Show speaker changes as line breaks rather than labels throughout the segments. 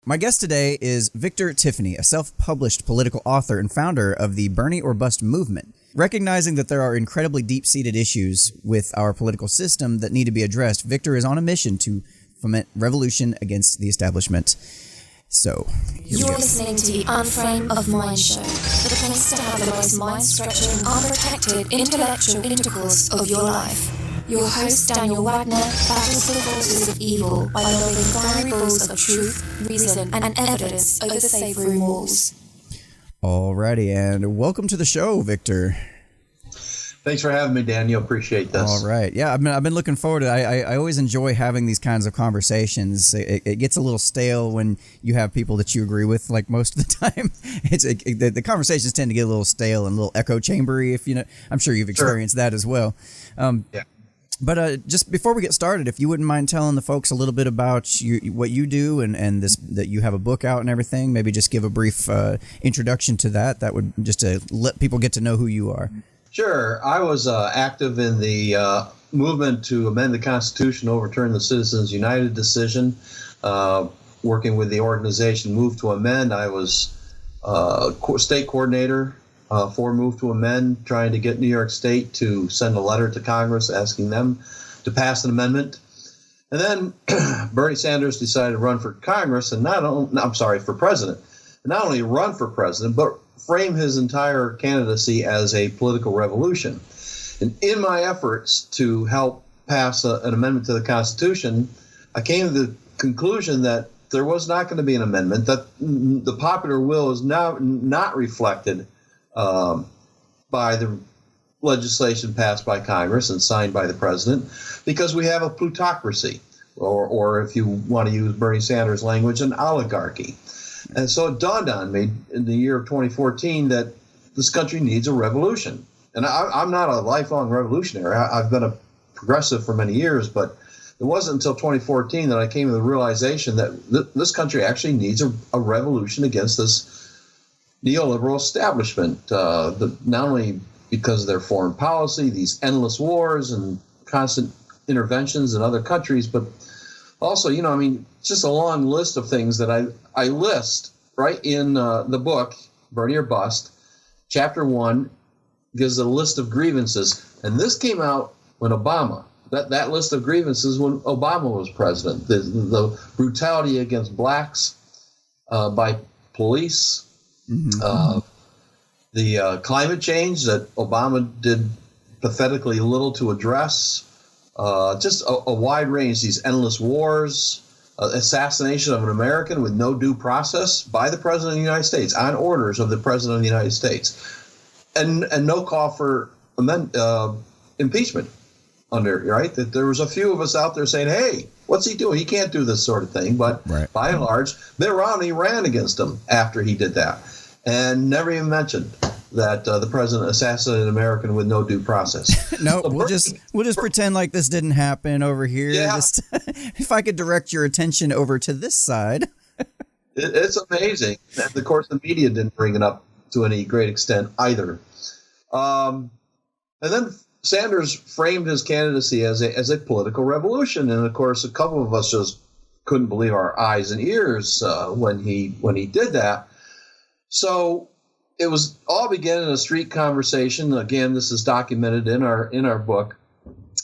My guest today is Victor Tiffany, a self-published political author and founder of the Bernie or Bust movement. Recognizing that there are incredibly deep-seated issues with our political system that need to be addressed, Victor is on a mission to foment revolution against the establishment. So,
You're listening to the Unframe of Mind Show, the place to have the most mind-stretching, unprotected, intellectual intercourse of your life. Your host, Daniel Wagner, battles the forces of evil by lowering fiery balls of truth, reason, and evidence over the safe room walls.
Alrighty, and welcome to the show, Victor.
Thanks for having me, Daniel. Appreciate this.
All right. Yeah, I've been looking forward to it. I always enjoy having these kinds of conversations. It gets a little stale when you have people that you agree with, like most of the time. The conversations tend to get a little stale and a little echo chambery, if you know. I'm sure you've experienced that as well.
Yeah.
But just before we get started, if you wouldn't mind telling the folks a little bit about what you do and this, that you have a book out and everything, maybe just give a brief introduction to that. That would just to let people get to know who you are.
Sure. I was active in the movement to amend the Constitution, overturn the Citizens United decision, working with the organization Move to Amend. I was state coordinator for Move to Amend, trying to get New York State to send a letter to Congress asking them to pass an amendment. And then Bernie Sanders decided to run for Congress and for president. And not only run for president, but frame his entire candidacy as a political revolution. And in my efforts to help pass an amendment to the Constitution, I came to the conclusion that there was not going to be an amendment, that the popular will is now not reflected by the legislation passed by Congress and signed by the president, because we have a plutocracy, or if you want to use Bernie Sanders' language, an oligarchy. And so it dawned on me in the year of 2014 that this country needs a revolution. And I'm not a lifelong revolutionary. I've been a progressive for many years, but it wasn't until 2014 that I came to the realization that this country actually needs a revolution against this neoliberal establishment, not only because of their foreign policy, these endless wars and constant interventions in other countries, but also, just a long list of things that I list right in the book, Bernie or Bust. Chapter 1 gives a list of grievances. And this came out when that list of grievances when Obama was president. The brutality against blacks by police, the climate change that Obama did pathetically little to address, just a wide range, these endless wars, assassination of an American with no due process by the President of the United States, on orders of the President of the United States, and no call for impeachment under, right? That there was a few of us out there saying, hey, what's he doing? He can't do this sort of thing. But by and large, Mitt Romney ran against him after he did that and never even mentioned that the president assassinated an American with no due process.
No, so we'll just pretend like this didn't happen over here.
Yeah.
Just, if I could direct your attention over to this side.
It's amazing. And of course, the media didn't bring it up to any great extent either. And then Sanders framed his candidacy as a political revolution, and of course, a couple of us just couldn't believe our eyes and ears when he did that. So it was all began in a street conversation. Again, this is documented in our book,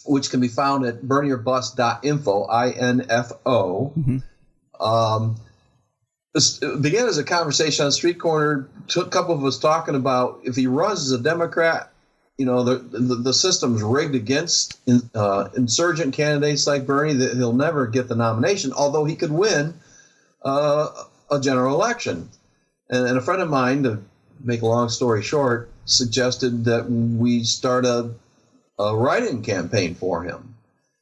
which can be found at bernieorbust.info, INFO. Mm-hmm. It began as a conversation on a street corner. A couple of us talking about if he runs as a Democrat, the system's rigged against insurgent candidates like Bernie, that he'll never get the nomination, although he could win a general election. And a friend of mine, to make a long story short, suggested that we start a write-in campaign for him.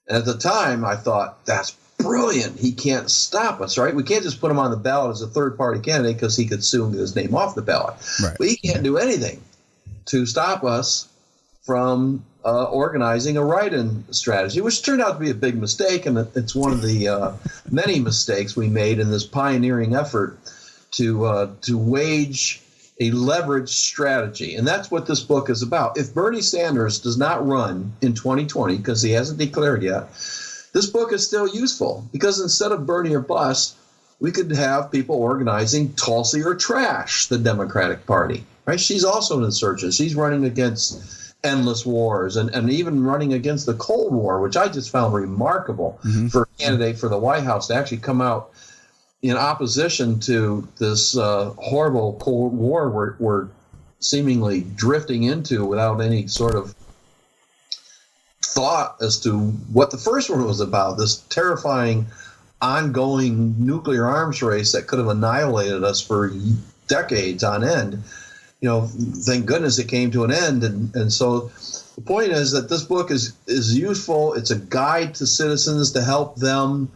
And at the time, I thought, that's brilliant. He can't stop us, right? We can't just put him on the ballot as a third-party candidate because he could soon get his name off the ballot. Right. But he can't do anything to stop us from organizing a write-in strategy, which turned out to be a big mistake, and it's one of the many mistakes we made in this pioneering effort to wage a leverage strategy. And that's what this book is about. If Bernie Sanders does not run in 2020, because he hasn't declared yet, this book is still useful, because instead of Bernie or Bust, we could have people organizing Tulsi or trash the Democratic Party, right? She's also an insurgent. She's running against endless wars and even running against the Cold War, which I just found remarkable for a candidate for the White House to actually come out in opposition to this horrible Cold War we're seemingly drifting into without any sort of thought as to what the first one was about, this terrifying ongoing nuclear arms race that could have annihilated us for decades on end. Thank goodness it came to an end. And so the point is that this book is useful. It's a guide to citizens to help them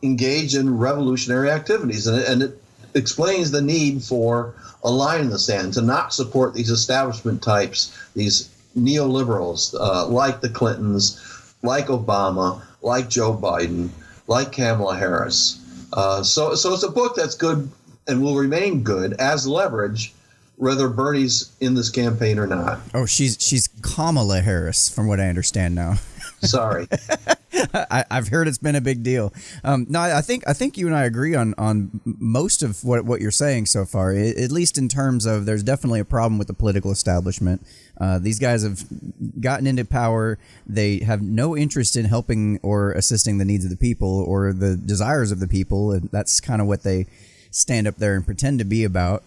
engage in revolutionary activities. And it explains the need for a line in the sand, to not support these establishment types, these neoliberals like the Clintons, like Obama, like Joe Biden, like Kamala Harris. So it's a book that's good and will remain good as leverage, whether Bernie's in this campaign or not.
Oh, she's Kamala Harris, from what I understand now.
Sorry.
I've heard it's been a big deal. No, I think you and I agree on most of what you're saying so far, at least in terms of there's definitely a problem with the political establishment. These guys have gotten into power. They have no interest in helping or assisting the needs of the people or the desires of the people. And that's kind of what they stand up there and pretend to be about.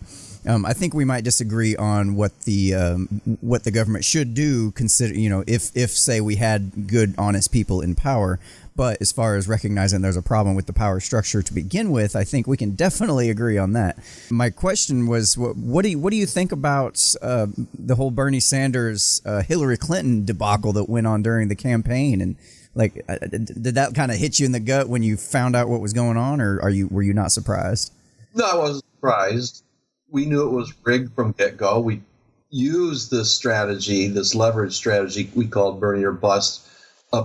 I think we might disagree on what the government should do. Consider, if say we had good, honest people in power. But as far as recognizing there's a problem with the power structure to begin with, I think we can definitely agree on that. My question was, what do you think about the whole Bernie Sanders, Hillary Clinton debacle that went on during the campaign? And did that kind of hit you in the gut when you found out what was going on, or were you not surprised?
No, I wasn't surprised. We knew it was rigged from get-go. We used this strategy, this leverage strategy we called Bernie or Bust,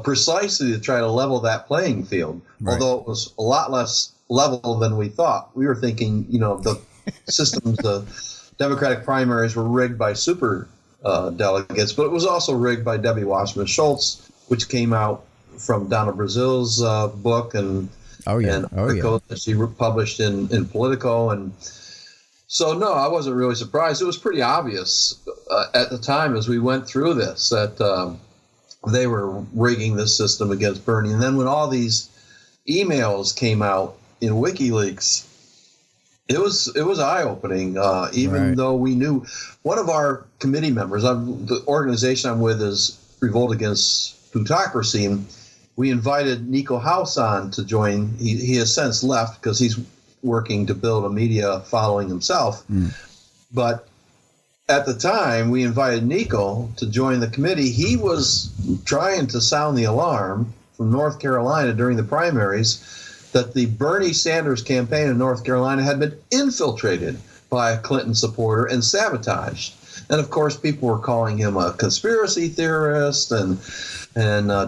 precisely to try to level that playing field, right. Although it was a lot less level than we thought. We were thinking, the systems, the Democratic primaries were rigged by super delegates, but it was also rigged by Debbie Wasserman Schultz, which came out from Donna Brazil's book and article that she published in Politico. And so, no, I wasn't really surprised. It was pretty obvious at the time as we went through this that they were rigging this system against Bernie. And then when all these emails came out in WikiLeaks, it was eye-opening, even though we knew. One of our committee members, the organization I'm with is Revolt Against Plutocracy, and we invited Nico House on to join. He has since left because he's working to build a media following himself. But at the time, we invited Nico to join the committee. He was trying to sound the alarm from North Carolina during the primaries that the Bernie Sanders campaign in North Carolina had been infiltrated by a Clinton supporter and sabotaged. And, of course, people were calling him a conspiracy theorist and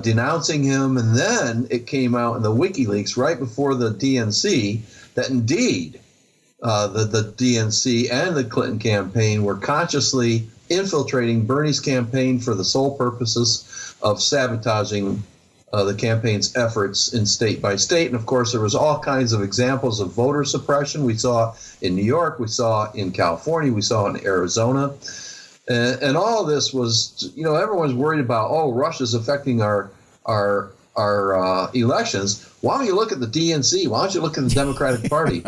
denouncing him. And then it came out in the WikiLeaks right before the DNC that indeed the DNC and the Clinton campaign were consciously infiltrating Bernie's campaign for the sole purposes of sabotaging the campaign's efforts in state by state. And, of course, there was all kinds of examples of voter suppression. We saw in New York, we saw in California, we saw in Arizona. And all of this was, everyone's worried about, Russia's affecting our elections. Why don't you look at the DNC? Why don't you look at the Democratic Party?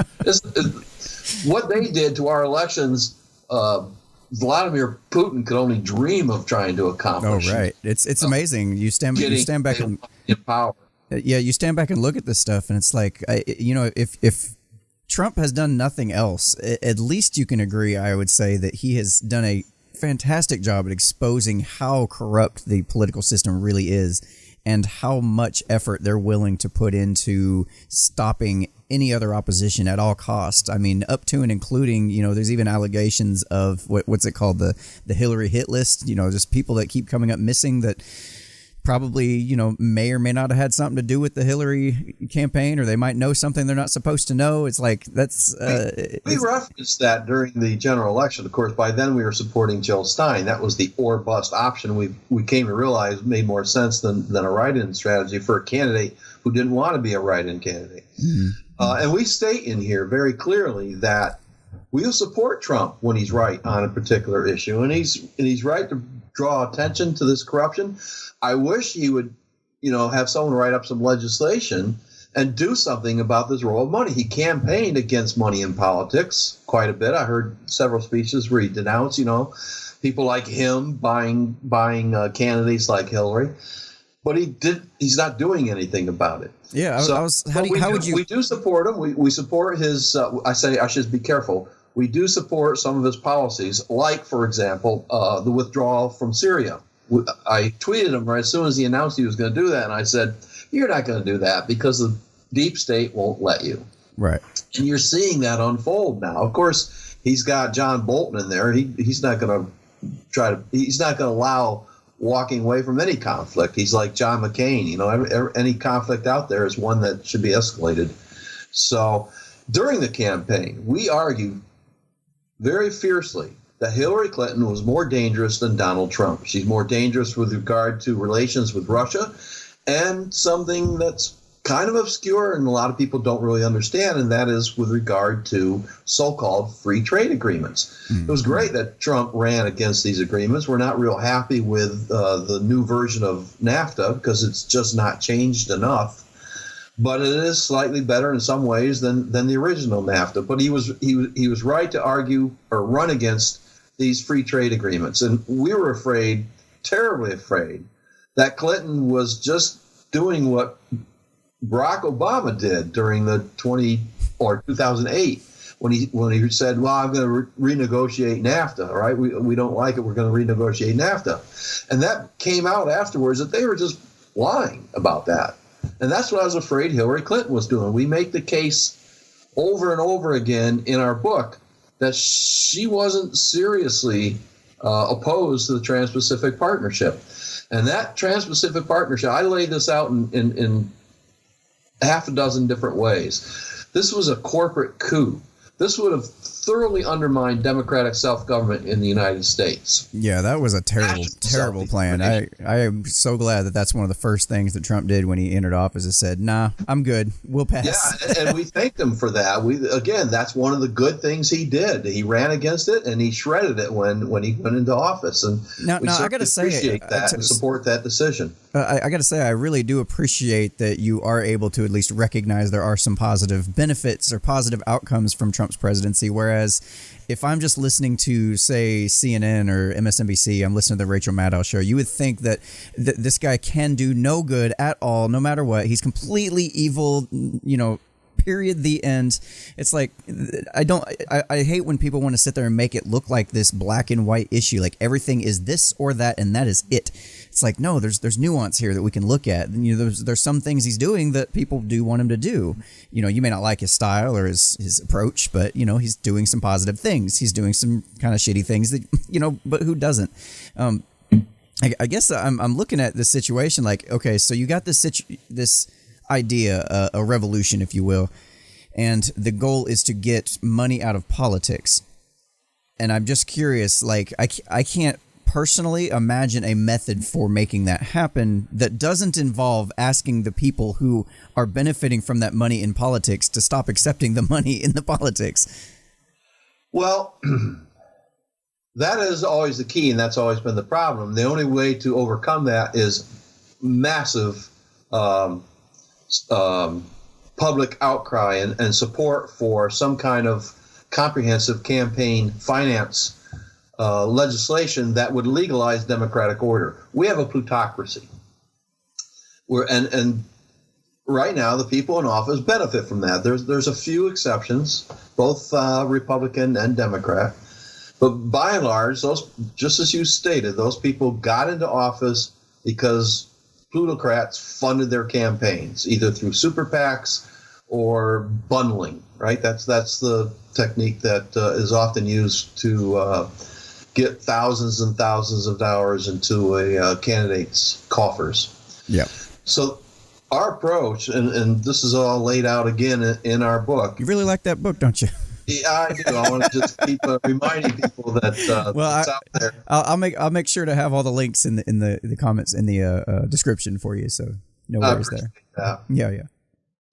What they did to our elections, Vladimir Putin could only dream of trying to accomplish.
Oh, right. It's amazing. You stand back and
in power.
Yeah, you stand back and look at this stuff, and it's like, if Trump has done nothing else, at least you can agree, I would say, that he has done a fantastic job at exposing how corrupt the political system really is and how much effort they're willing to put into stopping any other opposition at all costs. I mean, up to and including, there's even allegations of what's it called, the Hillary hit list, just people that keep coming up missing that probably, may or may not have had something to do with the Hillary campaign, or they might know something they're not supposed to know. It's like, that's...
we referenced that during the general election. Of course, by then we were supporting Jill Stein. That was the or bust option. We came to realize made more sense than a write-in strategy for a candidate who didn't want to be a write-in candidate. And we state in here very clearly that we'll support Trump when he's right on a particular issue, and he's right to draw attention to this corruption. I wish he would, have someone write up some legislation and do something about this role of money. He campaigned against money in politics quite a bit. I heard several speeches where he denounced, people like him buying candidates like Hillary, but he's not doing anything about it.
Yeah.
We do support him. We support his. I should be careful. We do support some of his policies, like, for example, the withdrawal from Syria. I tweeted him right as soon as he announced he was going to do that, and I said, "You're not going to do that because the deep state won't let you."
Right.
And you're seeing that unfold now. Of course, he's got John Bolton in there. He's not going to he's not going to allow walking away from any conflict. He's like John McCain. Any conflict out there is one that should be escalated. So during the campaign, we argued very fiercely that Hillary Clinton was more dangerous than Donald Trump. She's more dangerous with regard to relations with Russia, and something that's kind of obscure and a lot of people don't really understand, and that is with regard to so-called free trade agreements. It was great that Trump ran against these agreements. We're not real happy with the new version of NAFTA because it's just not changed enough. But it is slightly better in some ways than the original NAFTA. But he was right to argue or run against these free trade agreements. And we were afraid, terribly afraid, that Clinton was just doing what Barack Obama did during the 2008 when he said, "Well, I'm going to renegotiate NAFTA." Right? We don't like it. We're going to renegotiate NAFTA, and that came out afterwards that they were just lying about that. And that's what I was afraid Hillary Clinton was doing. We make the case over and over again in our book that she wasn't seriously opposed to the Trans-Pacific Partnership. And that Trans-Pacific Partnership, I laid this out in half a dozen different ways. This was a corporate coup. This would have thoroughly undermined democratic self-government in the United States.
Yeah, that was a terrible plan. I am so glad that that's one of the first things that Trump did when he entered office is said, "Nah, I'm good. We'll pass."
Yeah, and we thanked him for that. Again, that's one of the good things he did. He ran against it and he shredded it when he went into office. And we
I got to say,
appreciate that and support that decision.
I got to say, I really do appreciate that you are able to at least recognize there are some positive benefits or positive outcomes from Trump's presidency. Whereas if I'm just listening to, say, CNN or MSNBC, I'm listening to the Rachel Maddow show, you would think that this guy can do no good at all, no matter what. He's completely evil, period, the end. It's like, I hate when people want to sit there and make it look like this black and white issue, like everything is this or that, and that is it. It's like, no, there's nuance here that we can look at. There's some things he's doing that people do want him to do. You may not like his style or his approach, but he's doing some positive things. He's doing some kind of shitty things that but who doesn't? I guess I'm looking at this situation like, okay, so you got this idea, a revolution, if you will, and the goal is to get money out of politics. And I'm just curious, like, I can't personally imagine a method for making that happen that doesn't involve asking the people who are benefiting from that money in politics to stop accepting the money in the politics.
Well, that is always the key, and that's always been the problem. The only way to overcome that is massive public outcry and support for some kind of comprehensive campaign finance legislation that would legalize democratic order. We have a plutocracy. And right now the people in office benefit from that. There's a few exceptions, both Republican and Democrat. But by and large, those, just as you stated, those people got into office because plutocrats funded their campaigns, either through super PACs or bundling, right? That's the technique that is often used to get thousands and thousands of dollars into a candidate's coffers.
Yeah.
So our approach, and this is all laid out again in our book.
You really like that book, don't you?
Yeah, I do. I want to just keep reminding people that it's out there.
I'll make sure to have all the links in the comments in the description for you. So no worries there.
That.
Yeah.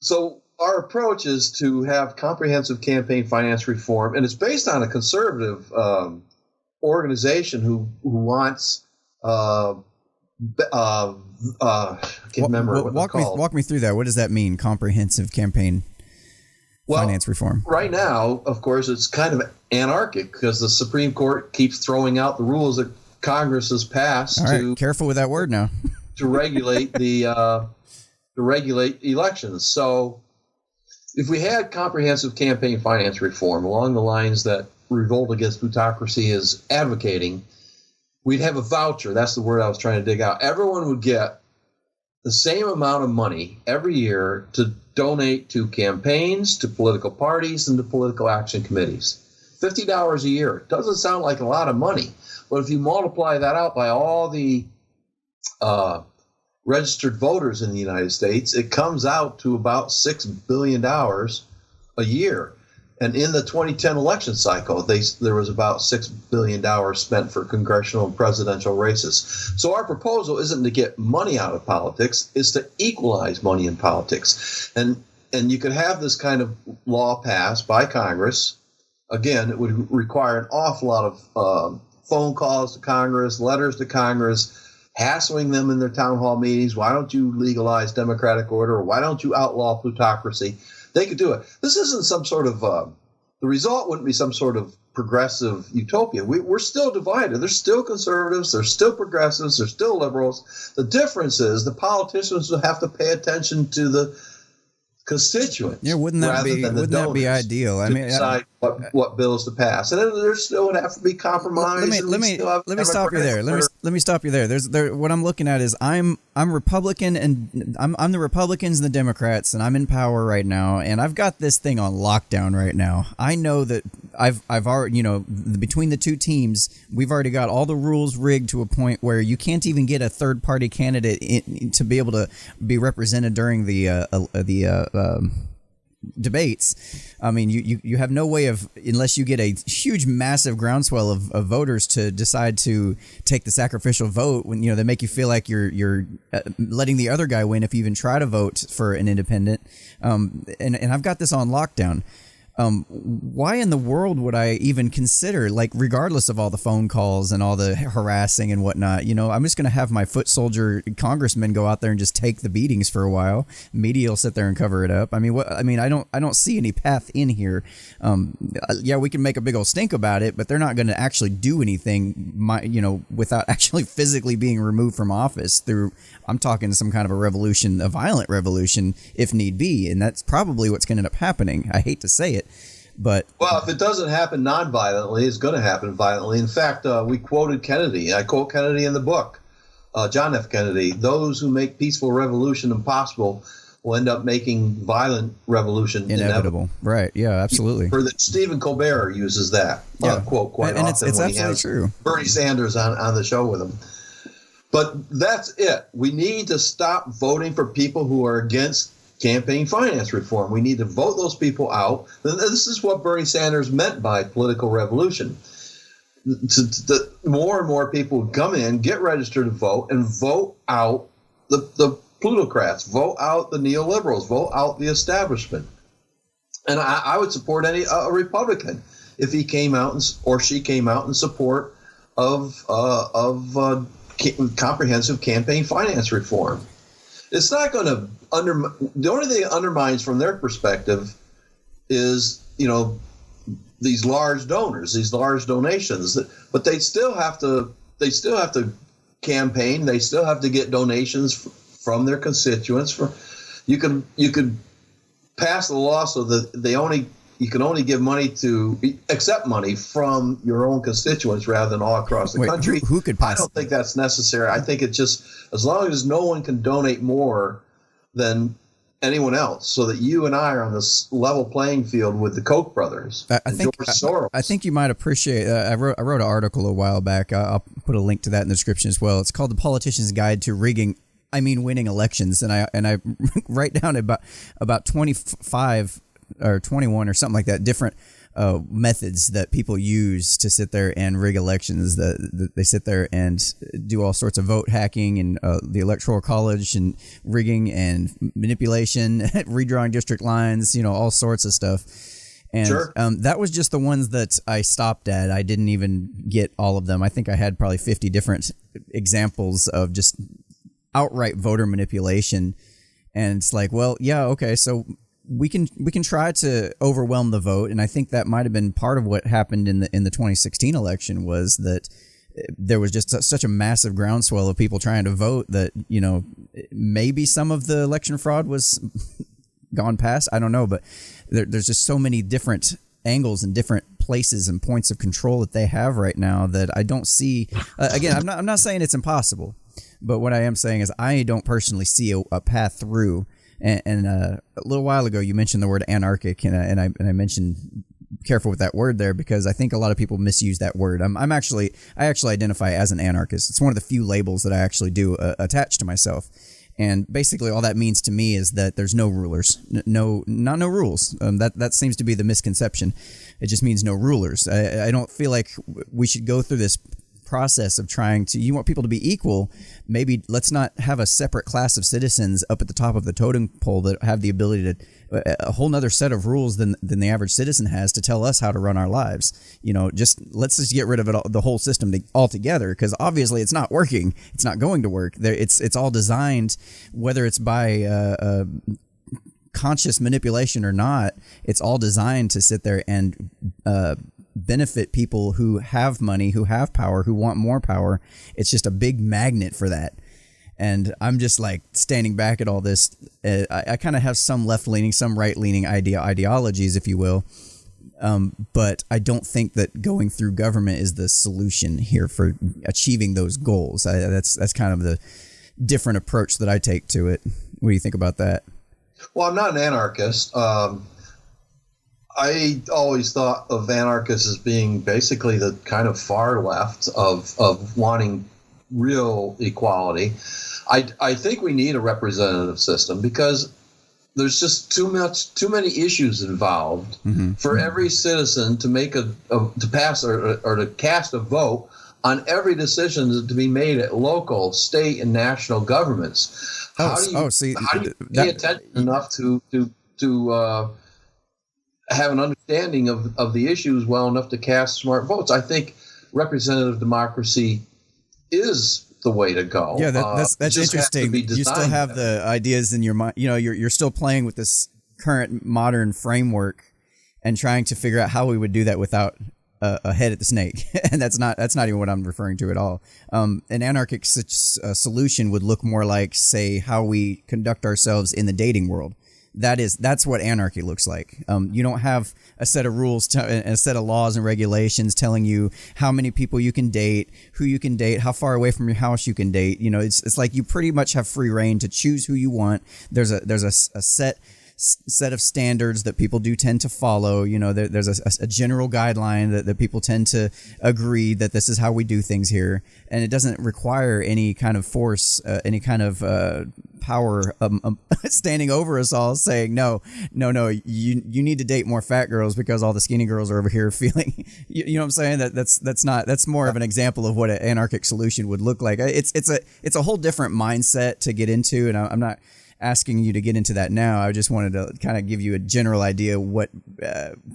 So our approach is to have comprehensive campaign finance reform, and it's based on a conservative organization who wants. I can't remember what it's called.
Walk me through that. What does that mean? Comprehensive campaign finance reform.
Right now, of course, it's kind of anarchic because the Supreme Court keeps throwing out the rules that Congress has passed.
All right, careful with that word now.
To regulate to regulate elections. So, if we had comprehensive campaign finance reform along the lines that Revolt Against Plutocracy is advocating, we'd have a voucher. That's the word I was trying to dig out. Everyone would get the same amount of money every year to donate to campaigns, to political parties, and to political action committees. $50 a year. Doesn't sound like a lot of money, but if you multiply that out by all the registered voters in the United States, it comes out to about $6 billion a year. And in the 2010 election cycle, there was about $6 billion spent for congressional and presidential races. So our proposal isn't to get money out of politics, it's to equalize money in politics. And you could have this kind of law passed by Congress. Again, it would require an awful lot of phone calls to Congress, letters to Congress, hassling them in their town hall meetings. Why don't you legalize democratic order? Or why don't you outlaw plutocracy? They could do it. This isn't some sort of the result wouldn't be some sort of progressive utopia. We're still divided. There's still conservatives. There's still progressives. There's still liberals. The difference is the politicians will have to pay attention to the constituents.
Yeah, wouldn't that be ideal? I mean,
decide what bills to pass, and then there still would have to be compromise.
Let me stop you there. Let me stop you there. What I'm looking at is I'm Republican, and I'm the Republicans and the Democrats, and I'm in power right now, and I've got this thing on lockdown right now. I know that I've already, between the two teams, we've already got all the rules rigged to a point where you can't even get a third party candidate to be able to be represented during the debates. I mean, you have no way of, unless you get a huge, massive groundswell of voters to decide to take the sacrificial vote when, they make you feel like you're letting the other guy win if you even try to vote for an independent. And I've got this on lockdown. Why in the world would I even consider, regardless of all the phone calls and all the harassing and whatnot, I'm just going to have my foot soldier congressmen go out there and just take the beatings for a while. Media will sit there and cover it up. I mean, I don't see any path in here. Yeah, we can make a big old stink about it, but they're not going to actually do anything, without actually physically being removed from office through, I'm talking some kind of a revolution, a violent revolution, if need be. And that's probably what's going to end up happening. I hate to say it. But
if it doesn't happen non-violently, it's going to happen violently. In fact, we quoted Kennedy. I quote Kennedy in the book, John F. Kennedy. Those who make peaceful revolution impossible will end up making violent revolution inevitable.
Right? Yeah, absolutely.
Stephen Colbert uses that quote quite often.
It's absolutely true.
Bernie Sanders on the show with him. But that's it. We need to stop voting for people who are against campaign finance reform. We need to vote those people out. And this is what Bernie Sanders meant by political revolution. More and more people would come in, get registered to vote, and vote out the plutocrats, vote out the neoliberals, vote out the establishment. And I would support a Republican if he came out or she came out in support of comprehensive campaign finance reform. It's not going to the only thing it undermines from their perspective is, these large donors, these large donations. But they still have to campaign. They still have to get donations from their constituents. You could pass the law so that you can only accept money from your own constituents rather than all across the country.
Who could pass?
I don't think that's necessary. I think it's just as long as no one can donate more than anyone else, so that you and I are on this level playing field with the Koch brothers. George Soros. I
think you might appreciate. I wrote an article a while back. I'll put a link to that in the description as well. It's called "The Politician's Guide to Winning Elections," and I write down about 25 or 21 or something like that different methods that people use to sit there and rig elections. That they sit there and do all sorts of vote hacking and the Electoral College and rigging and manipulation, redrawing district lines, all sorts of stuff. And
Sure.
That was just the ones that I stopped at. I didn't even get all of them. I think I had probably 50 different examples of just outright voter manipulation. And it's like, well, yeah, okay, so we can try to overwhelm the vote, and I think that might have been part of what happened in the 2016 election, was that there was just such a massive groundswell of people trying to vote that maybe some of the election fraud was gone past. I don't know, but there's just so many different angles and different places and points of control that they have right now that I don't see. Again, I'm not saying it's impossible, but what I am saying is I don't personally see a path through. And a little while ago, you mentioned the word anarchic, and I mentioned careful with that word there, because I think a lot of people misuse that word. I actually identify as an anarchist. It's one of the few labels that I actually do attach to myself. And basically, all that means to me is that there's no rulers, no rules. That seems to be the misconception. It just means no rulers. I don't feel like we should go through this process of trying to, you want people to be equal, maybe let's not have a separate class of citizens up at the top of the totem pole that have the ability to a whole nother set of rules than the average citizen has to tell us how to run our lives. Let's just get rid of it the whole system altogether, because obviously it's not working. It's not going to work. It's all designed, whether it's by conscious manipulation or not, it's all designed to sit there and benefit people who have money, who have power, who want more power. It's just a big magnet for that. And I'm just like standing back at all this. I kind of have some left-leaning, some right-leaning ideologies, if you will. But I don't think that going through government is the solution here for achieving those goals. That's kind of the different approach that I take to it. What do you think about that?
Well, I'm not an anarchist. I always thought of anarchists as being basically the kind of far left of wanting real equality. I think we need a representative system because there's just too many issues involved for every citizen to make to pass or to cast a vote on every decision to be made at local, state, and national governments. How do you pay attention enough to have an understanding of the issues well enough to cast smart votes? I think representative democracy is the way to go.
Yeah, that's interesting. You still have the ideas in your mind. You're still playing with this current modern framework and trying to figure out how we would do that without a head at the snake. And that's not even what I'm referring to at all. An anarchic solution would look more like, say, how we conduct ourselves in the dating world. That's what anarchy looks like. You don't have a set of rules, a set of laws and regulations telling you how many people you can date, who you can date, how far away from your house you can date. It's like you pretty much have free reign to choose who you want. There's a set of standards that people do tend to follow. There's a general guideline that people tend to agree that this is how we do things here, and it doesn't require any kind of force, any kind of power standing over us all saying no, you need to date more fat girls because all the skinny girls are over here feeling you know what I'm saying. That's more of an example of what an anarchic solution would look like. It's a whole different mindset to get into, and I'm not asking you to get into that now. I just wanted to kind of give you a general idea what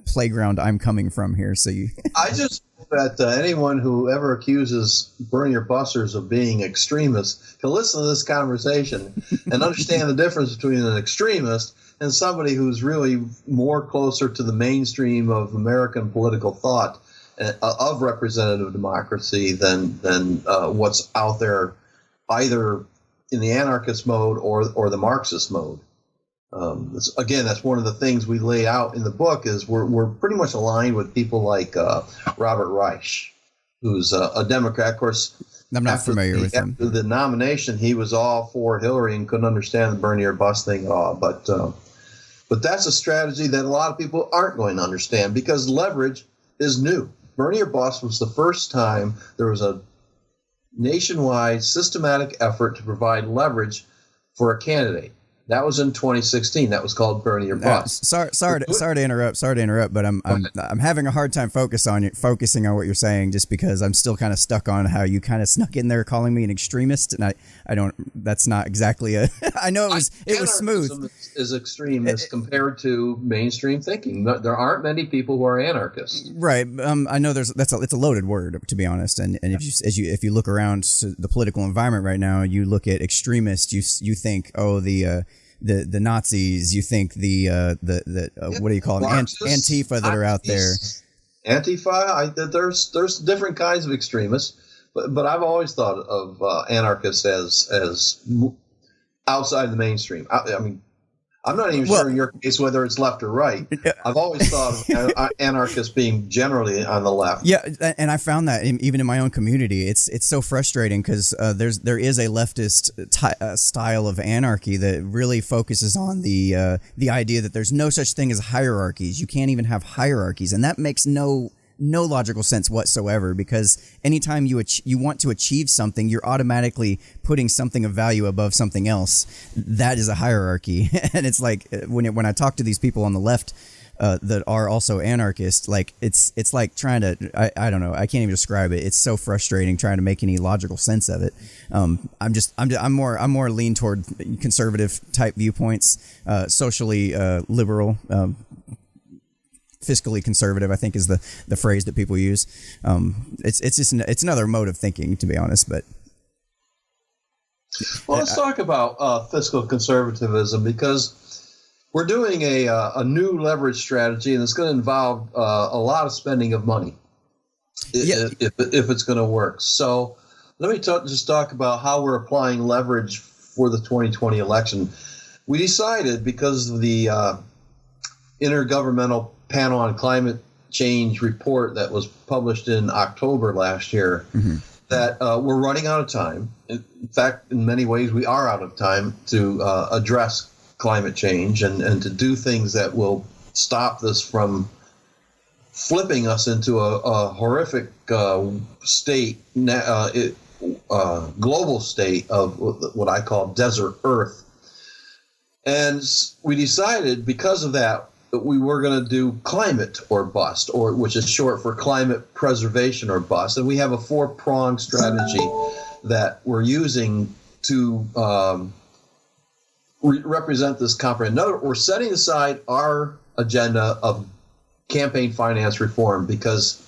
playground I'm coming from here. So I
just hope that anyone who ever accuses Bernie or Busters of being extremists can listen to this conversation and understand the difference between an extremist and somebody who's really more closer to the mainstream of American political thought of representative democracy than what's out there, either in the anarchist mode or the Marxist mode. That's one of the things we lay out in the book is we're pretty much aligned with people like Robert Reich, who's a Democrat. Of course,
I'm not familiar with him.
After the nomination, he was all for Hillary and couldn't understand the Bernie or bust thing at all. But that's a strategy that a lot of people aren't going to understand because leverage is new. Bernie or bust was the first time there was a nationwide systematic effort to provide leverage for a candidate. That was in 2016. That was called Bernie or Bust.
Sorry to interrupt. But I'm having a hard time focusing on what you're saying, just because I'm still kind of stuck on how you kind of snuck in there calling me an extremist, and I don't. That's not exactly a. I know it was smooth.
Is extreme as compared to mainstream thinking. There aren't many people who are anarchists.
Right. I know it's a loaded word, to be honest. And if you look around the political environment right now, you look at extremists, you think, oh, the Nazis, you think the what do you call them, Antifa that are out there.
Antifa, there's different kinds of extremists, but I've always thought of anarchists as outside the mainstream. I mean, I'm not even sure in your case whether it's left or right. I've always thought of anarchists being generally on the left.
Yeah, and I found that even in my own community, it's so frustrating because there is a leftist style of anarchy that really focuses on the idea that there's no such thing as hierarchies. You can't even have hierarchies, and that makes no logical sense whatsoever, because anytime you want to achieve something, you're automatically putting something of value above something else. That is a hierarchy. And it's like when I talk to these people on the left that are also anarchists, like it's like trying to I don't know, I can't even describe it. It's so frustrating trying to make any logical sense of it. I'm more lean toward conservative type viewpoints, socially liberal, fiscally conservative, I think, is the phrase that people use. It's another mode of thinking, to be honest. But
let's talk about fiscal conservatism, because we're doing a new leverage strategy, and it's going to involve a lot of spending of money if it's going to work. So let me just talk about how we're applying leverage for the 2020 election. We decided, because of the Intergovernmental Panel on Climate Change report that was published in October last year, that we're running out of time. In fact, in many ways, we are out of time to address climate change and to do things that will stop this from flipping us into a horrific state, global state of what I call desert Earth. And we decided, because of that we were going to do climate or bust, or which is short for climate preservation or bust. And we have a 4-pronged strategy that we're using to represent this comprehension. We're setting aside our agenda of campaign finance reform, because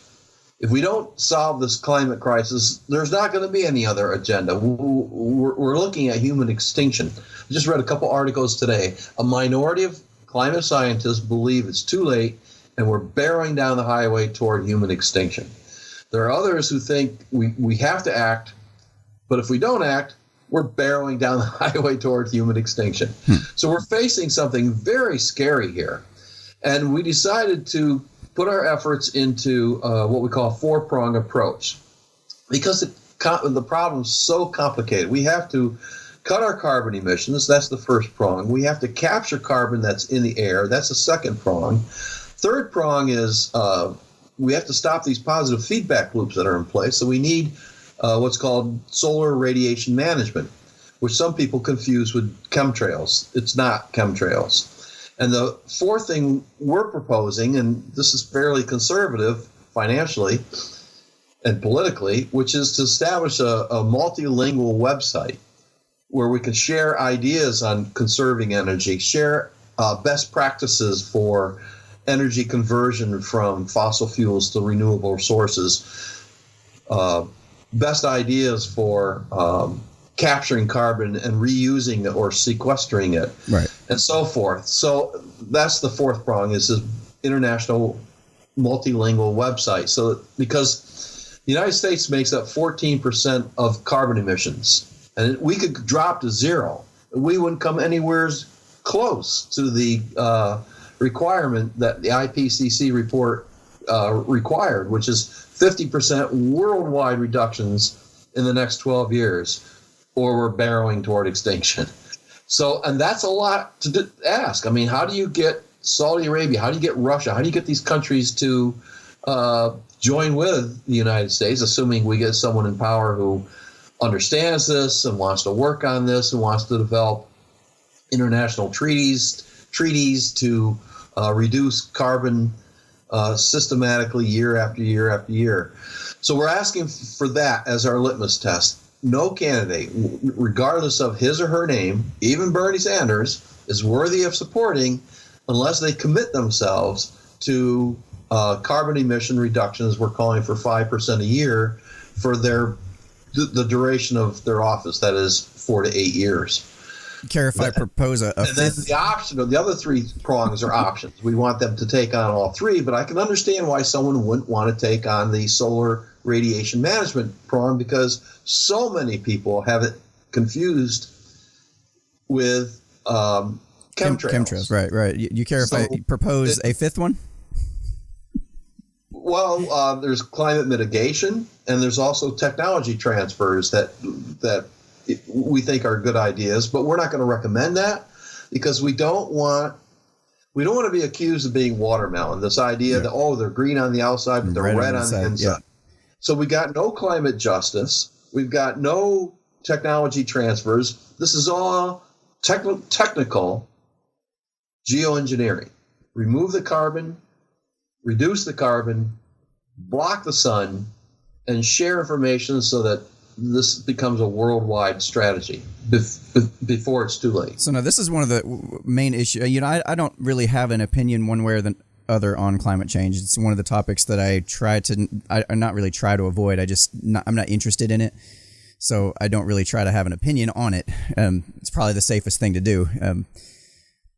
if we don't solve this climate crisis, there's not going to be any other agenda. We're looking at human extinction. I just read a couple articles today. A minority of climate scientists believe it's too late, and we're barreling down the highway toward human extinction. There are others who think we have to act, but if we don't act, we're barreling down the highway toward human extinction. So we're facing something very scary here. And we decided to put our efforts into what we call a 4-prong approach, because the problem's so complicated. We have to cut our carbon emissions. That's the first prong. We have to capture carbon that's in the air. That's the second prong. Third prong is we have to stop these positive feedback loops that are in place. So we need what's called solar radiation management, which some people confuse with chemtrails. It's not chemtrails. And the fourth thing we're proposing, and this is fairly conservative financially and politically, which is to establish a multilingual website where we can share ideas on conserving energy, share best practices for energy conversion from fossil fuels to renewable sources, best ideas for capturing carbon and reusing it or sequestering it,
right,
and so forth. So that's the fourth prong, is this international multilingual website. So because the United States makes up 14% of carbon emissions, and we could drop to zero. We wouldn't come anywhere close to the requirement that the IPCC report required, which is 50% worldwide reductions in the next 12 years, or we're barreling toward extinction. So, and that's a lot to ask. I mean, how do you get Saudi Arabia, how do you get Russia, how do you get these countries to join with the United States, assuming we get someone in power who understands this and wants to work on this and wants to develop international treaties to reduce carbon systematically year after year after year. So we're asking for that as our litmus test. No candidate, regardless of his or her name, even Bernie Sanders, is worthy of supporting unless they commit themselves to carbon emission reductions. We're calling for 5% a year for the duration of their office, that is 4 to 8 years.
Care if I propose a
and then the other three prongs are options. We want them to take on all three, but I can understand why someone wouldn't want to take on the solar radiation management prong, because so many people have it confused with chemtrails.
Right. You care if I propose a fifth one?
Well, there's climate mitigation, and there's also technology transfers that we think are good ideas, but we're not going to recommend that because we don't want to be accused of being watermelon. This idea that they're green on the outside, but they're red on the inside. Yeah. So we got no climate justice. We've got no technology transfers. This is all technical geoengineering. Remove the carbon, reduce the carbon, block the sun, and share information so that this becomes a worldwide strategy before it's too late.
So now this is one of the main issues. I don't really have an opinion one way or the other on climate change. It's one of the topics that I not really try to avoid. I'm not interested in it. So I don't really try to have an opinion on it. It's probably the safest thing to do.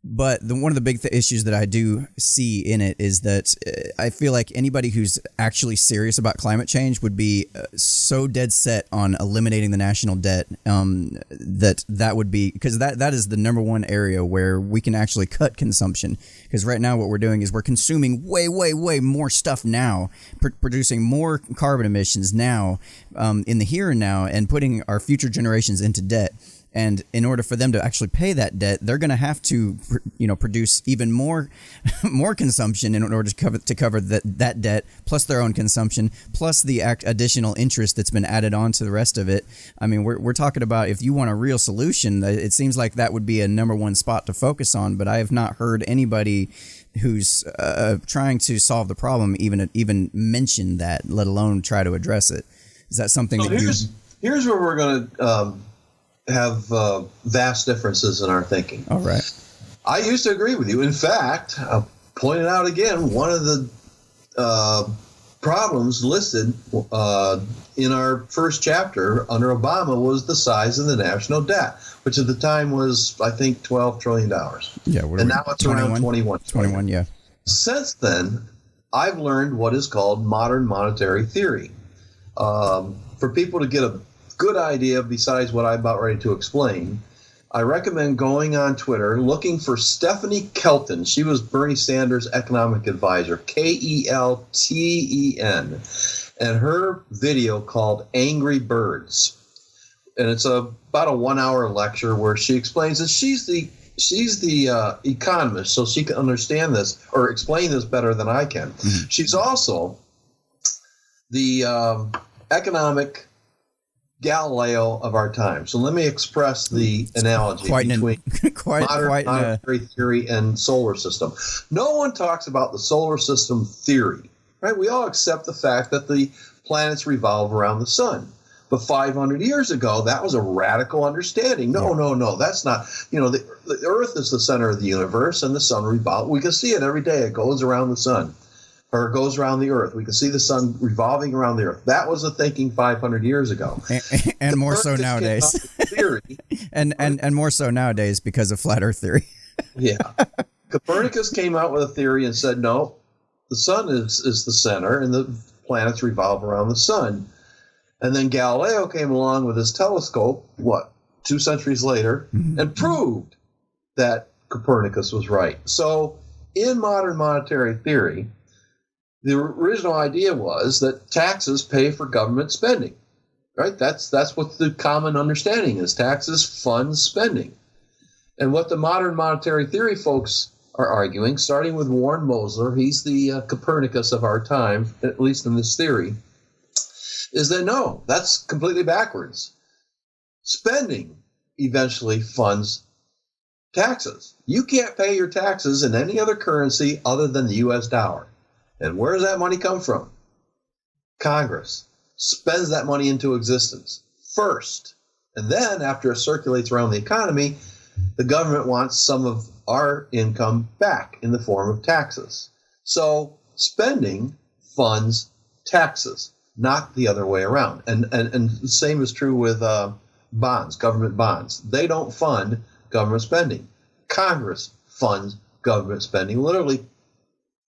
But one of the big issues that I do see in it is that I feel like anybody who's actually serious about climate change would be so dead set on eliminating the national debt that would be, because that is the number one area where we can actually cut consumption. Because right now what we're doing is we're consuming way, way, way more stuff now, producing more carbon emissions now in the here and now, and putting our future generations into debt. And in order for them to actually pay that debt, they're going to have to, produce even more consumption in order to cover that debt, plus their own consumption, plus the additional interest that's been added on to the rest of it. I mean, we're talking about, if you want a real solution, it seems like that would be a number one spot to focus on. But I have not heard anybody who's trying to solve the problem even mention that, let alone try to address it. Is that something
here's where we're going to have vast differences in our thinking.
All right.
I used to agree with you. In fact, I pointed out again, one of the problems listed in our first chapter under Obama was the size of the national debt, which at the time was, I think, $12 trillion.
Yeah,
and now it's around 21.
21, yeah.
Since then, I've learned what is called modern monetary theory. For people to get a good idea besides what I'm about ready to explain, I recommend going on Twitter, looking for Stephanie Kelton. She was Bernie Sanders' economic advisor, Kelten, and her video called Angry Birds. And it's about a 1-hour lecture where she explains that she's the economist, so she can understand this or explain this better than I can. Mm-hmm. She's also the economic Galileo of our time. So let me express the analogy between modern monetary theory and solar system. No one talks about the solar system theory, right? We all accept the fact that the planets revolve around the sun. But 500 years ago, that was a radical understanding. No, that's not. The Earth is the center of the universe, and the sun revolves. We can see it every day. It goes around the sun. Or it goes around the Earth. We can see the sun revolving around the Earth. That was the thinking 500 years ago,
and more so nowadays.
Theory,
and more so nowadays because of flat Earth theory.
Yeah, Copernicus came out with a theory and said, no, the sun is the center, and the planets revolve around the sun. And then Galileo came along with his telescope, 2 centuries later, and proved that Copernicus was right. So, in modern monetary theory, the original idea was that taxes pay for government spending, right? That's what the common understanding is. Taxes fund spending. And what the modern monetary theory folks are arguing, starting with Warren Mosler, he's the Copernicus of our time, at least in this theory, is that no, that's completely backwards. Spending eventually funds taxes. You can't pay your taxes in any other currency other than the U.S. dollar. And where does that money come from? Congress spends that money into existence first. And then after it circulates around the economy, the government wants some of our income back in the form of taxes. So spending funds taxes, not the other way around. And the same is true with bonds, government bonds. They don't fund government spending. Congress funds government spending, literally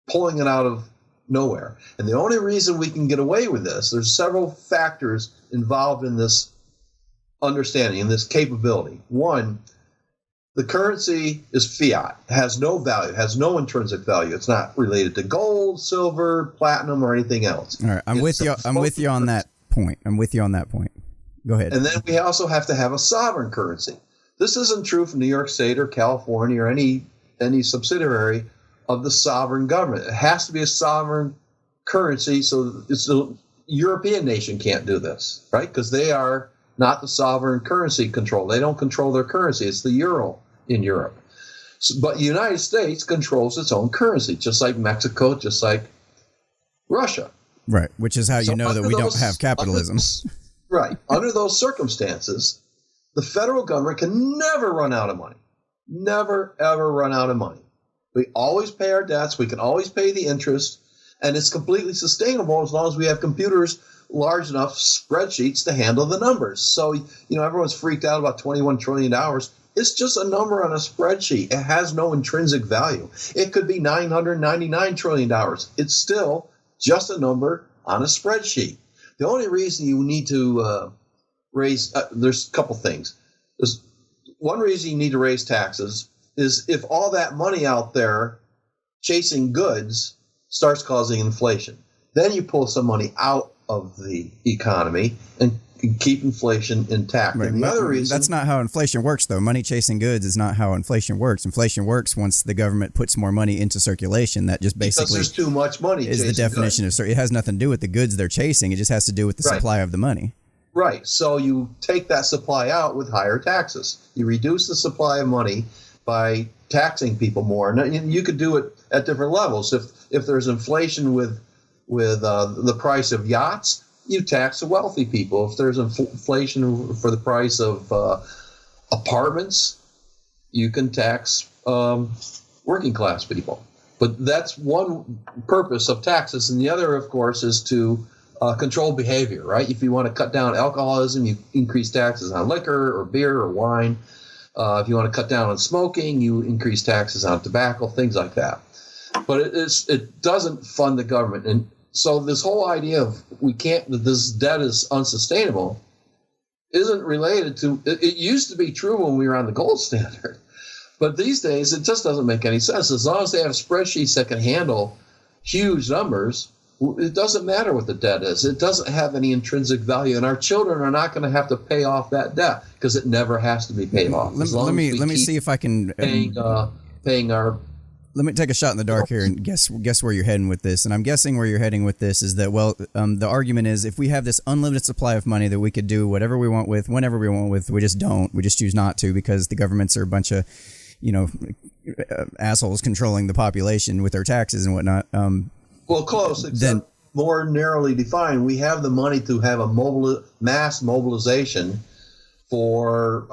pulling it out of nowhere. And the only reason we can get away with this, there's several factors involved in this understanding, in this capability. One, the currency is fiat, has no value, has no intrinsic value. It's not related to gold, silver, platinum, or anything else.
All right, I'm with you on that point. Go ahead.
And then we also have to have a sovereign currency. This isn't true for New York State or California or any subsidiary of the sovereign government. It has to be a sovereign currency, so it's a European nation can't do this, right? Because they are not the sovereign currency control. They don't control their currency. It's the euro in Europe. But the United States controls its own currency, just like Mexico, just like Russia.
Right, which is how you know that we don't have capitalism.
Right. Under those circumstances, the federal government can never run out of money. Never, ever run out of money. We always pay our debts. We can always pay the interest. And it's completely sustainable as long as we have computers large enough, spreadsheets to handle the numbers. So, everyone's freaked out about $21 trillion. It's just a number on a spreadsheet. It has no intrinsic value. It could be $999 trillion. It's still just a number on a spreadsheet. The only reason you need to raise, there's a couple things. There's one reason you need to raise taxes is if all that money out there chasing goods starts causing inflation. Then you pull some money out of the economy and keep inflation intact.
Right.
And the other reason,
that's not how inflation works, though. Money chasing goods is not how inflation works. Inflation works once the government puts more money into circulation. That just basically
because there's too much money
is the definition of. It has nothing to do with the goods they're chasing. It just has to do with the supply of the money.
Right. So you take that supply out with higher taxes. You reduce the supply of money by taxing people more. And you could do it at different levels. If there's inflation with the price of yachts, you tax the wealthy people. If there's inflation for the price of apartments, you can tax working class people. But that's one purpose of taxes. And the other, of course, is to control behavior, right? If you want to cut down alcoholism, you increase taxes on liquor or beer or wine. If you want to cut down on smoking, you increase taxes on tobacco, things like that. But it doesn't fund the government. And so this whole idea of that this debt is unsustainable isn't related to, it used to be true when we were on the gold standard. But these days, it just doesn't make any sense. As long as they have spreadsheets that can handle huge numbers, it doesn't matter what the debt is. It doesn't have any intrinsic value. And our children are not going to have to pay off that debt because it never has to be paid off.
Let me see if I can
paying our.
Let me take a shot in the dark here and guess where you're heading with this. And I'm guessing where you're heading with this is that, the argument is if we have this unlimited supply of money that we could do whatever we want with, whenever we want with, we just don't. We just choose not to because the governments are a bunch of, assholes controlling the population with their taxes and whatnot.
Close, except more narrowly defined. We have the money to have a mass mobilization for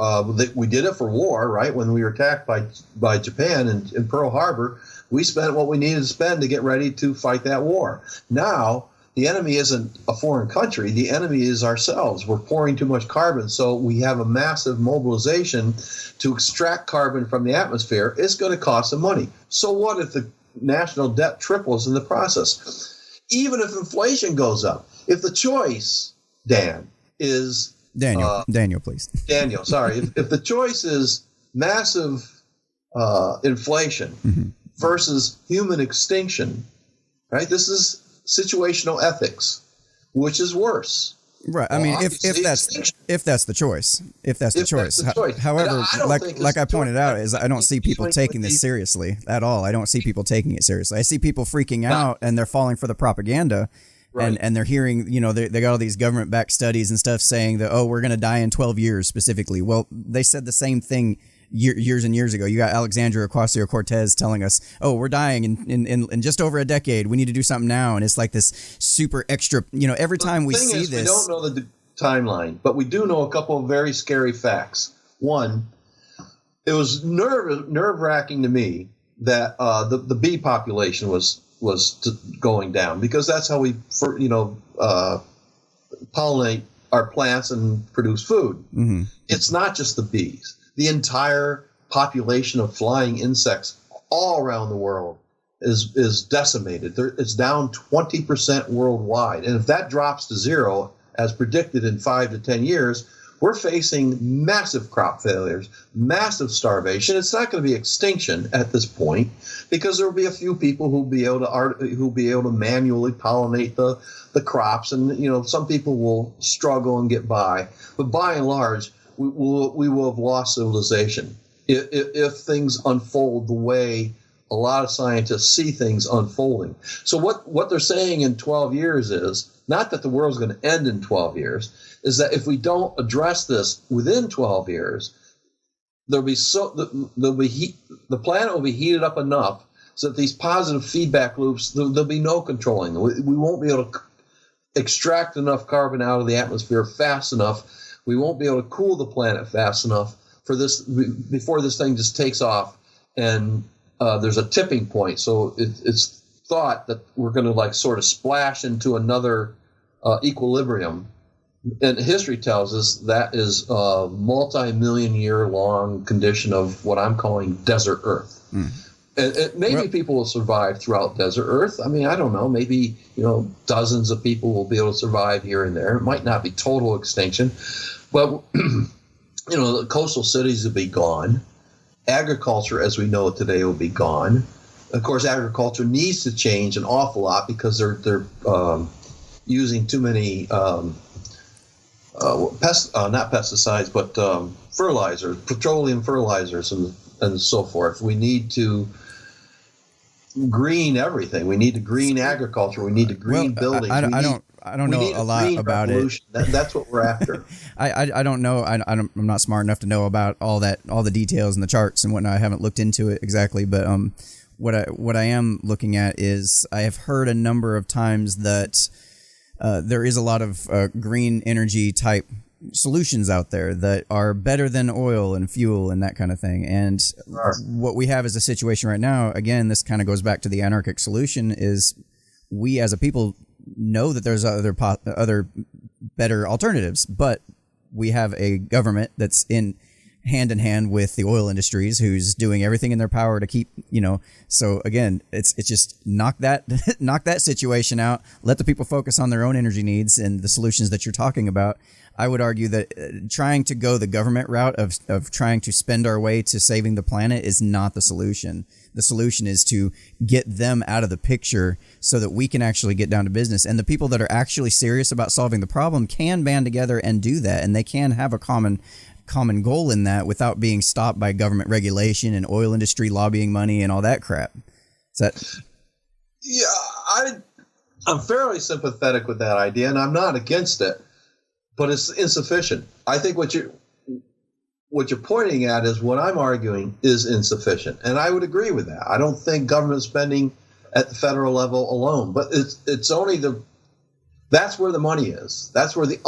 we did it for war, right? When we were attacked by Japan in Pearl Harbor, we spent what we needed to spend to get ready to fight that war. Now, the enemy isn't a foreign country. The enemy is ourselves. We're pouring too much carbon, so we have a massive mobilization to extract carbon from the atmosphere. It's going to cost some money. So what if the national debt triples in the process? Even if inflation goes up, if the choice, Dan, is
Daniel, please.
Daniel, sorry. If the choice is massive inflation versus human extinction, right? This is situational ethics. Which is worse?
Right. I mean, if that's the choice, However, like I pointed out, is I don't see people taking this seriously at all. I don't see people taking it seriously. I see people freaking out and they're falling for the propaganda. Right. And they're hearing, they got all these government-backed studies and stuff saying that, we're going to die in 12 years specifically. Well, they said the same thing years and years ago. You got Alexandria Ocasio-Cortez telling us, "Oh, we're dying in just over a decade. We need to do something now." And it's like this super extra. Every time we see this,
we don't know the timeline, but we do know a couple of very scary facts. One, it was nerve-wracking to me that the bee population was going down, because that's how we pollinate our plants and produce food. Mm-hmm. It's not just the bees. The entire population of flying insects all around the world is decimated. It's down 20% worldwide. And if that drops to zero, as predicted in 5 to 10 years, we're facing massive crop failures, massive starvation. It's not going to be extinction at this point, because there will be a few people who'll be able to manually pollinate the crops, and some people will struggle and get by. But by and large, we will have lost civilization if things unfold the way a lot of scientists see things unfolding. So what they're saying in 12 years is not that the world's going to end in 12 years. Is that if we don't address this within 12 years, the planet will be heated up enough so that these positive feedback loops, there'll be no controlling them. We won't be able to extract enough carbon out of the atmosphere fast enough. We won't be able to cool the planet fast enough before this thing just takes off, and there's a tipping point. So it's thought that we're going to sort of splash into another equilibrium. And history tells us that is a multi-million year long condition of what I'm calling desert Earth. Mm. And maybe people will survive throughout desert Earth. I mean, I don't know. Maybe, dozens of people will be able to survive here and there. It might not be total extinction. But, the coastal cities will be gone. Agriculture, as we know it today, will be gone. Of course, agriculture needs to change an awful lot because they're using too many not pesticides, but fertilizers, petroleum fertilizers, and so forth. We need to green everything. We need to green agriculture. We need to green buildings.
I don't know a lot about it.
That's what we're after.
I don't know. I'm not smart enough to know about all the details and the charts and whatnot. I haven't looked into it exactly, but what I am looking at is I have heard a number of times that there is a lot of green energy type solutions out there that are better than oil and fuel and that kind of thing. And what we have is a situation right now, again, this kind of goes back to the anarchic solution, is we as a people know that there's other better alternatives, but we have a government that's in hand with the oil industries who's doing everything in their power to keep, so again, it's just knock that situation out, let the people focus on their own energy needs and the solutions that you're talking about. I would argue that trying to go the government route of trying to spend our way to saving the planet is not the solution. The solution is to get them out of the picture so that we can actually get down to business. And the people that are actually serious about solving the problem can band together and do that. And they can have a common goal in that without being stopped by government regulation and oil industry lobbying money and all that crap.
Yeah, I'm fairly sympathetic with that idea, and I'm not against it, but it's insufficient. I think what you're pointing at is what I'm arguing is insufficient, and I would agree with that. I don't think government spending at the federal level alone, but it's only that's where the money is. That's where the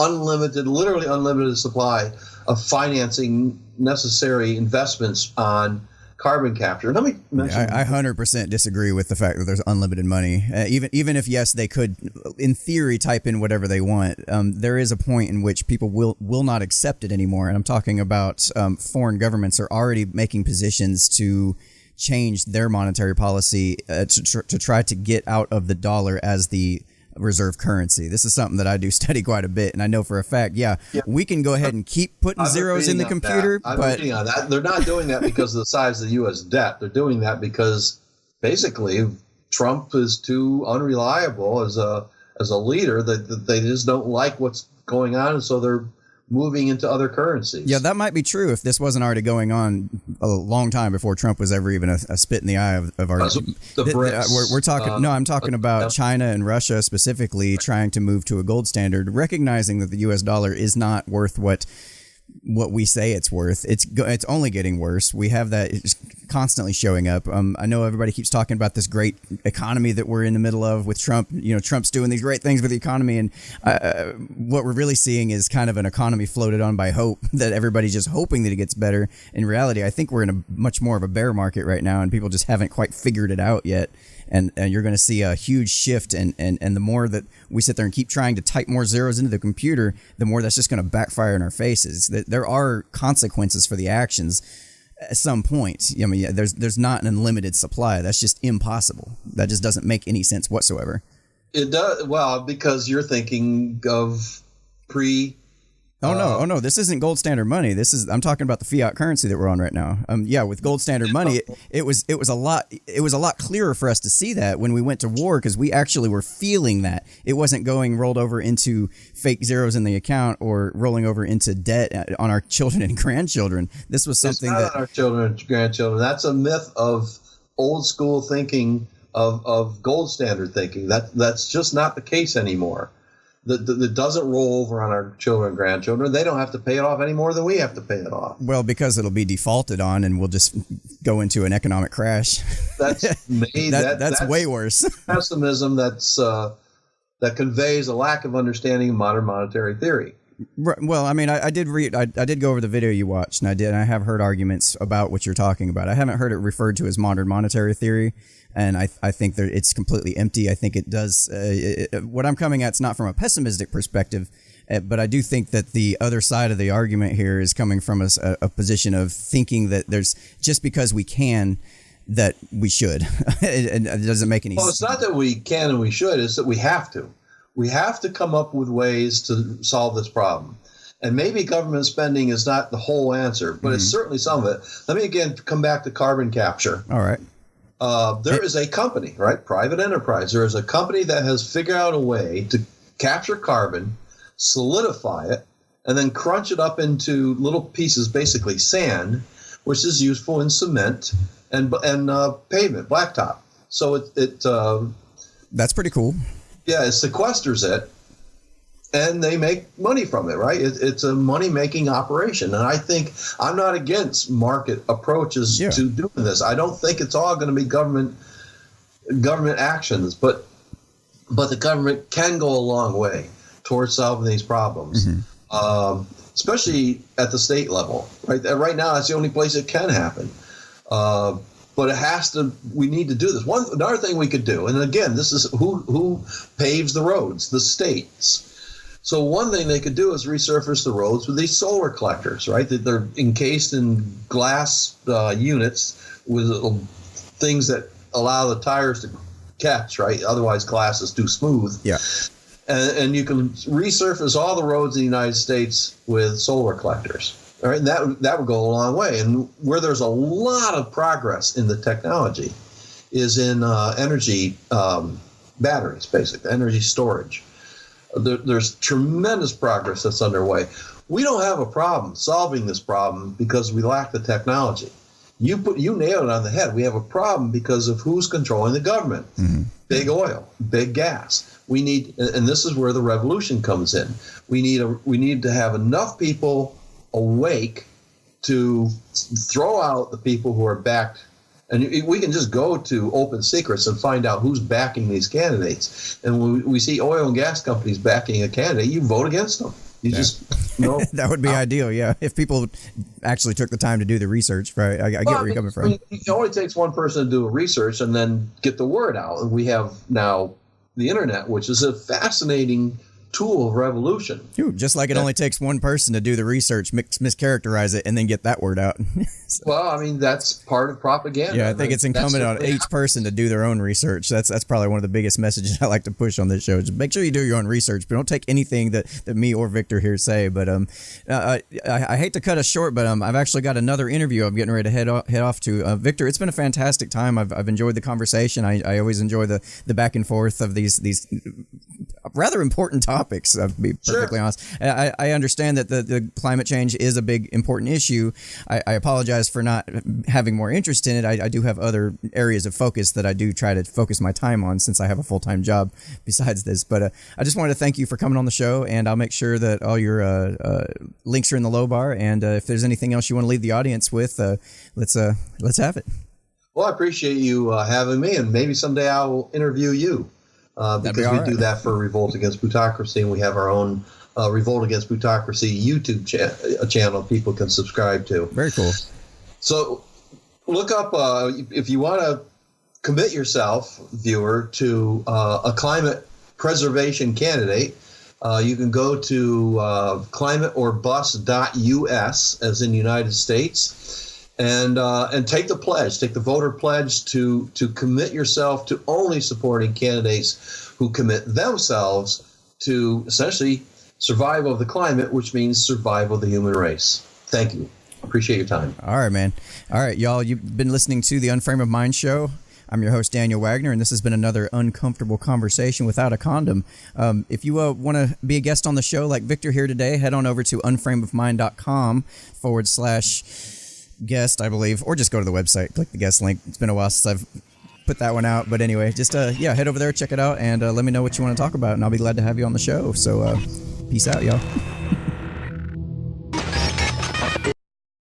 literally unlimited supply of financing necessary investments on carbon capture. Let me mention.
I 100% disagree with the fact that there's unlimited money. Even if, yes, they could, in theory, type in whatever they want, there is a point in which people will not accept it anymore. And I'm talking about foreign governments are already making positions to change their monetary policy to try to get out of the dollar as the reserve currency. This is something that I do study quite a bit, and I know for a fact, we can go ahead and keep putting zeros in the computer, but
they're not doing that because of the size of the U.S. debt. They're doing that because basically Trump is too unreliable as a leader, that they just don't like what's going on, and so they're moving into other currencies.
Yeah, that might be true if this wasn't already going on a long time before Trump was ever even a spit in the eye of our.
The BRICS,
we're talking. I'm talking about China and Russia specifically trying to move to a gold standard, recognizing that the U.S. dollar is not worth what what we say it's worth. It's only getting worse. We have that constantly showing up. I know everybody keeps talking about this great economy that we're in the middle of with Trump. Trump's doing these great things with the economy, and what we're really seeing is kind of an economy floated on by hope, that everybody's just hoping that it gets better. In reality, I think we're in a much more of a bear market right now, and people just haven't quite figured it out yet. And you're going to see a huge shift, and the more that we sit there and keep trying to type more zeros into the computer, the more that's just going to backfire in our faces. There are consequences for the actions at some point. I mean, there's not an unlimited supply. That's just impossible. That just doesn't make any sense whatsoever.
It does. Well, because you're thinking of pre.
Oh no! This isn't gold standard money. I'm talking about the fiat currency that we're on right now. With gold standard money, it was a lot clearer for us to see that when we went to war, because we actually were feeling that it wasn't rolled over into fake zeros in the account or rolling over into debt on our children and grandchildren. This was something
it's not on our children and grandchildren. That's a myth of old school thinking of gold standard thinking. That's just not the case anymore. That doesn't roll over on our children and grandchildren. They don't have to pay it off any more than we have to pay it off.
Well, because it'll be defaulted on, and we'll just go into an economic crash.
That's
way worse.
Pessimism that conveys a lack of understanding of modern monetary theory.
Right. Well, I mean, I did go over the video you watched, and I have heard arguments about what you're talking about. I haven't heard it referred to as modern monetary theory. And I think that it's completely empty. I think it does. What I'm coming at is not from a pessimistic perspective, but I do think that the other side of the argument here is coming from a position of thinking that there's just because we can, that we should. It doesn't make any sense.
Well, it's not that we can and we should. It's that we have to. We have to come up with ways to solve this problem. And maybe government spending is not the whole answer, but it's certainly some of it. Let me again come back to carbon capture.
All right.
There is a company, right? Private enterprise. There is a company that has figured out a way to capture carbon, solidify it, and then crunch it up into little pieces, basically sand, which is useful in cement and pavement, blacktop. So it
that's pretty cool.
Yeah, it sequesters it, and they make money from it, right? It's a money-making operation. And I think I'm not against market approaches to doing this. I don't think it's all going to be government actions, but the government can go a long way towards solving these problems, especially at the state level. Right now, that's the only place it can happen. But it has to. We need to do this. Another thing we could do, and again, this is who paves the roads, the states. So one thing they could do is resurface the roads with these solar collectors, right? They're encased in glass units with little things that allow the tires to catch, right? Otherwise, glass is too smooth.
Yeah.
And you can resurface all the roads in the United States with solar collectors. All right, and that would go a long way. And where there's a lot of progress in the technology is in energy batteries, basically, energy storage. There's tremendous progress that's underway. We don't have a problem solving this problem because we lack the technology. You nailed it on the head. We have a problem because of who's controlling the government. Big oil, big gas. We need, and this is where the revolution comes in. We need to have enough people awake to throw out the people who are backed. And we can just go to Open Secrets and find out who's backing these candidates. And when we see oil and gas companies backing a candidate, you vote against them.
That would be ideal, yeah. If people actually took the time to do the research, right? I get where you're coming from.
It only takes one person to do a research and then get the word out. And we have now the internet, which is a fascinating tool of revolution.
Just like it only takes one person to do the research, mischaracterize it, and then get that word out.
Well, I mean, that's part of propaganda.
Yeah, I think it's incumbent on each person to do their own research. That's probably one of the biggest messages I like to push on this show. Just make sure you do your own research, but don't take anything that me or Victor here say. But I hate to cut us short, but I've actually got another interview I'm getting ready to head off to. Victor, it's been a fantastic time. I've enjoyed the conversation. I always enjoy the back and forth of these rather important topics, to be perfectly honest. I understand that the climate change is a big, important issue. I apologize for not having more interest in it. I do have other areas of focus that I do try to focus my time on since I have a full-time job besides this. But I just wanted to thank you for coming on the show, and I'll make sure that all your links are in the low bar. And if there's anything else you want to leave the audience with, let's have it.
Well, I appreciate you having me, and maybe someday I will interview you. Because we do that for Revolt Against Plutocracy, and we have our own Revolt Against Plutocracy YouTube channel people can subscribe to.
Very cool.
So look up, if you want to commit yourself, viewer, to a climate preservation candidate, you can go to climateorbust.us, as in United States, and take the pledge, take the voter pledge to commit yourself to only supporting candidates who commit themselves to essentially survival of the climate, which means survival of the human race. Thank you. Appreciate your time.
All right, man. All right, y'all. You've been listening to the Unframe of Mind show. I'm your host, Daniel Wagner, and this has been another uncomfortable conversation without a condom. If you want to be a guest on the show like Victor here today, head on over to unframeofmind.com/guest, I believe, or just go to the website, click the guest link. It's been a while since I've put that one out, but anyway, just head over there, check it out, and let me know what you want to talk about, and I'll be glad to have you on the show. So peace out, y'all.